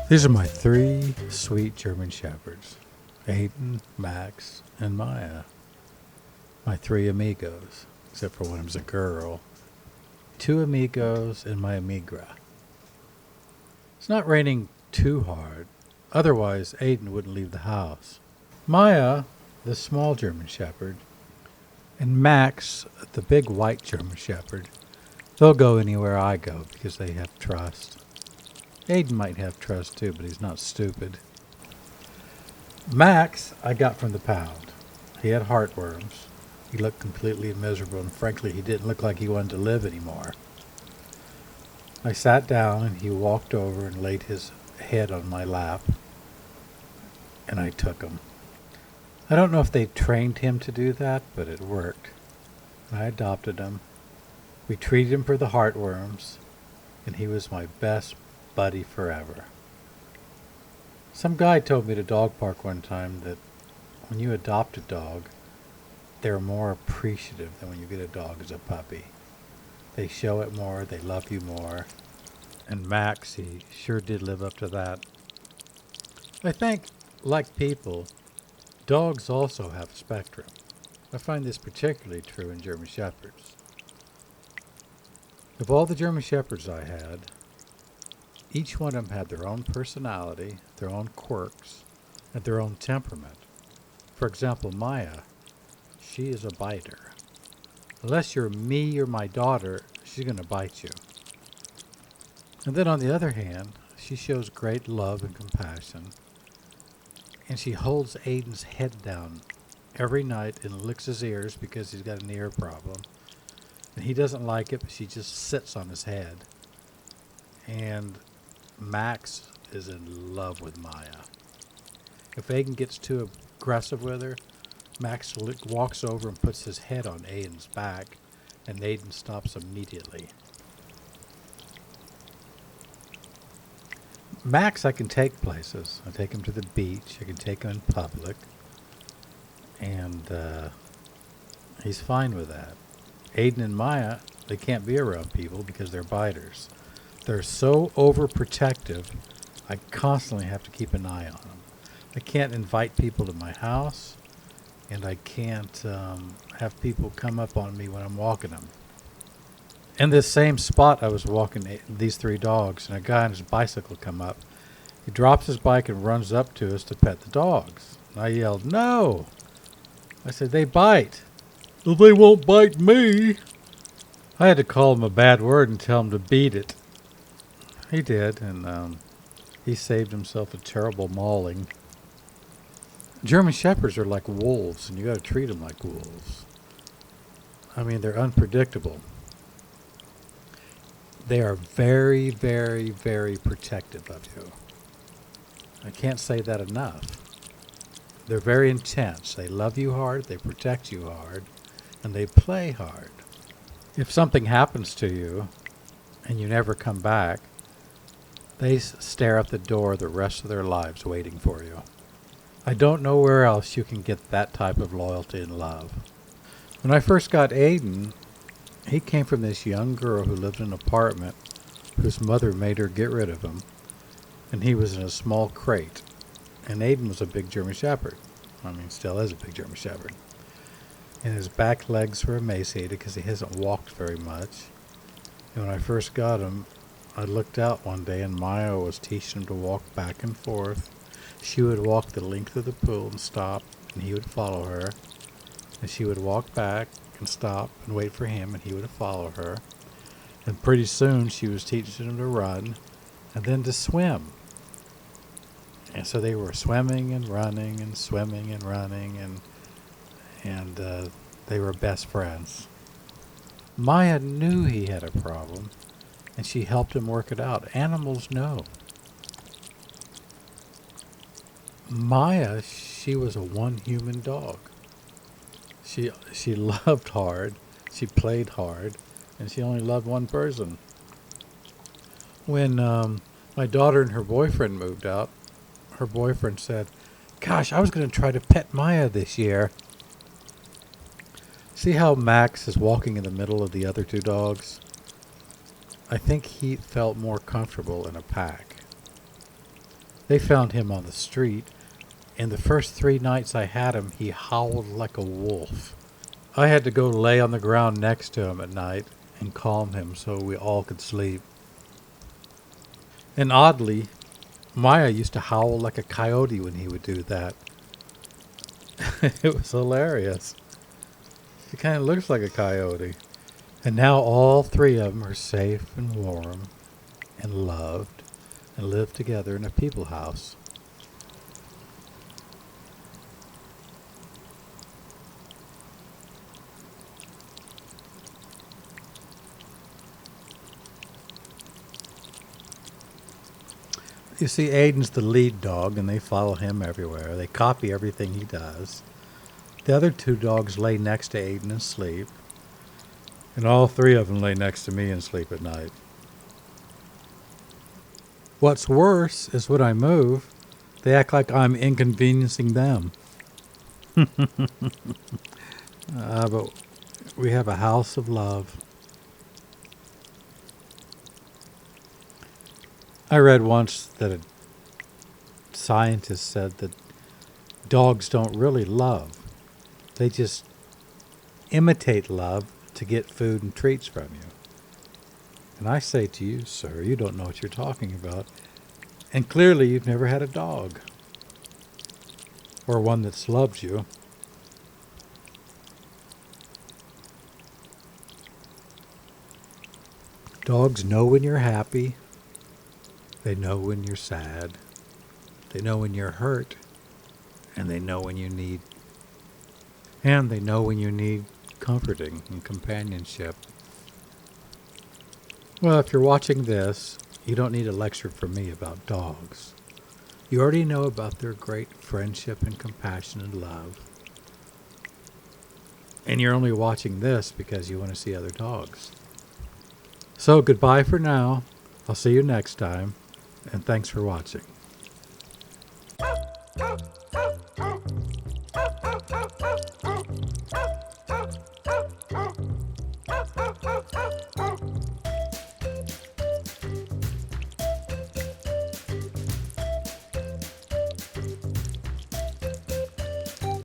These are my three sweet German Shepherds, Aiden, Max, and Maya. My three amigos, except for one of them's a girl. Two amigos and my amigra. It's not raining too hard, otherwise Aiden wouldn't leave the house. Maya, the small German Shepherd, and Max, the big white German Shepherd, they'll go anywhere I go because they have trust. Aiden might have trust too, but he's not stupid. Max, I got from the pound. He had heartworms. He looked completely miserable, and frankly, he didn't look like he wanted to live anymore. I sat down, and he walked over and laid his head on my lap, and I took him. I don't know if they trained him to do that, but it worked. I adopted him. We treated him for the heartworms, and he was my best buddy forever. Some guy told me at a dog park one time that when you adopt a dog, they're more appreciative than when you get a dog as a puppy. They show it more, they love you more. And Max, he sure did live up to that. I think, like people, dogs also have a spectrum. I find this particularly true in German Shepherds. Of all the German Shepherds I had, each one of them had their own personality, their own quirks, and their own temperament. For example, Maya, she is a biter. Unless you're me or my daughter, she's going to bite you. And then on the other hand, she shows great love and compassion. And she holds Aiden's head down every night and licks his ears because he's got an ear problem. And he doesn't like it, but she just sits on his head. And Max is in love with Maya. If Aiden gets too aggressive with her, Max walks over and puts his head on Aiden's back, and Aiden stops immediately. Max I can take places. I take him to the beach. I can take him in public. And he's fine with that. Aiden and Maya, they can't be around people because they're biters. They're so overprotective, I constantly have to keep an eye on them. I can't invite people to my house, and I can't have people come up on me when I'm walking them. In this same spot, I was walking these three dogs, and a guy on his bicycle come up. He drops his bike and runs up to us to pet the dogs. And I yelled, "No!" I said, "They bite." "Well, they won't bite me." I had to call him a bad word and tell him to beat it. He did, and he saved himself a terrible mauling. German Shepherds are like wolves, and you got to treat them like wolves. I mean, they're unpredictable. They are very, very, very protective of you. I can't say that enough. They're very intense. They love you hard, they protect you hard, and they play hard. If something happens to you and you never come back, they stare at the door the rest of their lives waiting for you. I don't know where else you can get that type of loyalty and love. When I first got Aiden, he came from this young girl who lived in an apartment whose mother made her get rid of him, and he was in a small crate. And Aiden was a big German Shepherd. I mean, still is a big German Shepherd. And his back legs were emaciated because he hasn't walked very much. And when I first got him, I looked out one day and Maya was teaching him to walk back and forth. She would walk the length of the pool and stop, and he would follow her. And she would walk back and stop and wait for him, and he would follow her. And pretty soon she was teaching him to run and then to swim. And so they were swimming and running and swimming and running, and they were best friends. Maya knew he had a problem, and she helped him work it out. Animals know. Maya, she was a one human dog. She loved hard, she played hard, and she only loved one person. When my daughter and her boyfriend moved out, her boyfriend said, "Gosh, I was going to try to pet Maya this year." See how Max is walking in the middle of the other two dogs? I think he felt more comfortable in a pack. They found him on the street. And the first 3 nights I had him, he howled like a wolf. I had to go lay on the ground next to him at night and calm him so we all could sleep. And oddly, Maya used to howl like a coyote when he would do that. It was hilarious. He kind of looks like a coyote. And now all 3 of them are safe and warm and loved and live together in a people house. You see, Aiden's the lead dog, and they follow him everywhere. They copy everything he does. The other 2 dogs lay next to Aiden and sleep. And all 3 of them lay next to me and sleep at night. What's worse is when I move, they act like I'm inconveniencing them. But we have a house of love. I read once that a scientist said that dogs don't really love. They just imitate love to get food and treats from you. And I say to you, sir, you don't know what you're talking about. And clearly you've never had a dog. Or one that's loved you. Dogs know when you're happy. They know when you're sad. They know when you're hurt. And they know when you need. And they know when you need comforting and companionship. Well, if you're watching this, you don't need a lecture from me about dogs. You already know about their great friendship and compassion and love. And you're only watching this because you want to see other dogs. So goodbye for now. I'll see you next time. And thanks for watching.